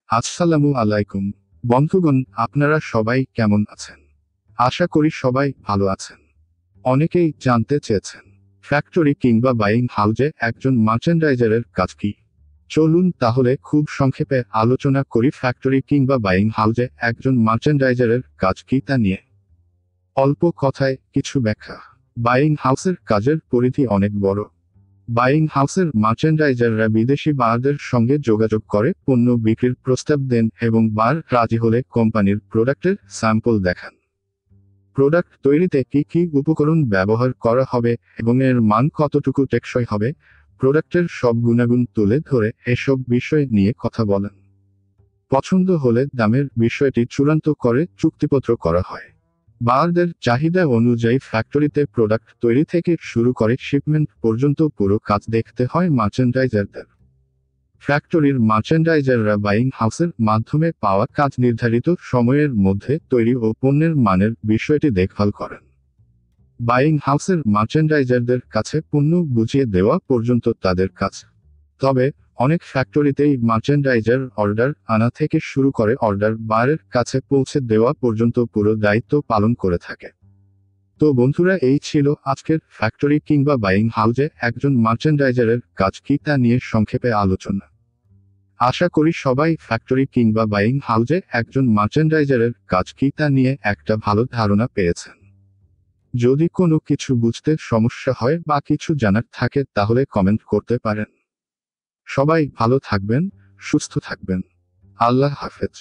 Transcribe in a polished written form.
আসসালামু আলাইকুম বন্ধুগণ, আপনারা সবাই কেমন আছেন? আশা করি সবাই ভালো আছেন। অনেকেই জানতে চেয়েছেন, ফ্যাক্টরি কিংবা বাইং হাউজে একজন মার্চেন্ডাইজারের কাজ কি। চলুন তাহলে খুব সংক্ষেপে আলোচনা করি ফ্যাক্টরি কিংবা বাইং হাউজে একজন মার্চেন্ডাইজারের কাজ কি তা নিয়ে। অল্প কথায় কিছু ব্যাখ্যা। বাইং হাউসের কাজের পরিধি অনেক বড়। বাইং হাউসের মার্চেন্ডাইজাররা বিদেশি বায়ারদের সঙ্গে যোগাযোগ করে পণ্য বিক্রির প্রস্তাব দেন এবং বার রাজি হলে কোম্পানির প্রোডাক্টের স্যাম্পল দেখান। প্রোডাক্ট তৈরিতে কী কী উপকরণ ব্যবহার করা হবে এবং এর মান কতটুকু টেকসই হবে, প্রোডাক্টের সব গুণাগুণ তুলে ধরে এসব বিষয় নিয়ে কথা বলেন। পছন্দ হলে দামের বিষয়টি চূড়ান্ত করে চুক্তিপত্র করা হয়। বায়ারদের চাহিদা অনুযায়ী ফ্যাক্টরিতে প্রোডাক্ট তৈরি থেকে শুরু করে শিপমেন্ট পর্যন্ত পুরো কাজ দেখতে হয় মার্চেন্ডাইজারদের। ফ্যাক্টরির মার্চেন্ডাইজাররা বাইং হাউসের মাধ্যমে পাওয়া কাজ নির্ধারিত সময়ের মধ্যে তৈরি ও পণ্যের মানের বিষয়টি দেখভাল করেন। বাইং হাউসের মার্চেন্ডাইজারদের কাছে পণ্য বুঝিয়ে দেওয়া পর্যন্ত তাদের কাজ। তবে অনেক ফ্যাক্টরিতেই মার্চেন্ডাইজার অর্ডার আনা থেকে শুরু করে অর্ডার বায়ারের কাছে পৌঁছে দেওয়া পর্যন্ত পুরো দায়িত্ব পালন করে থাকে। তো বন্ধুরা, এই ছিল আজকের ফ্যাক্টরি কিংবা বাইং হাউজে একজন মার্চেন্ডাইজারের কাজ কি তা নিয়ে সংক্ষেপে আলোচনা। আশা করি সবাই ফ্যাক্টরি কিংবা বাইং হাউজে একজন মার্চেন্ডাইজারের কাজ কি তা নিয়ে একটা ভালো ধারণা পেয়েছেন। যদি কোনো কিছু বুঝতে সমস্যা হয় বা কিছু জানার থাকে তাহলে কমেন্ট করতে পারেন। সবাই ভালো থাকবেন, সুস্থ থাকবেন। আল্লাহ হাফেজ।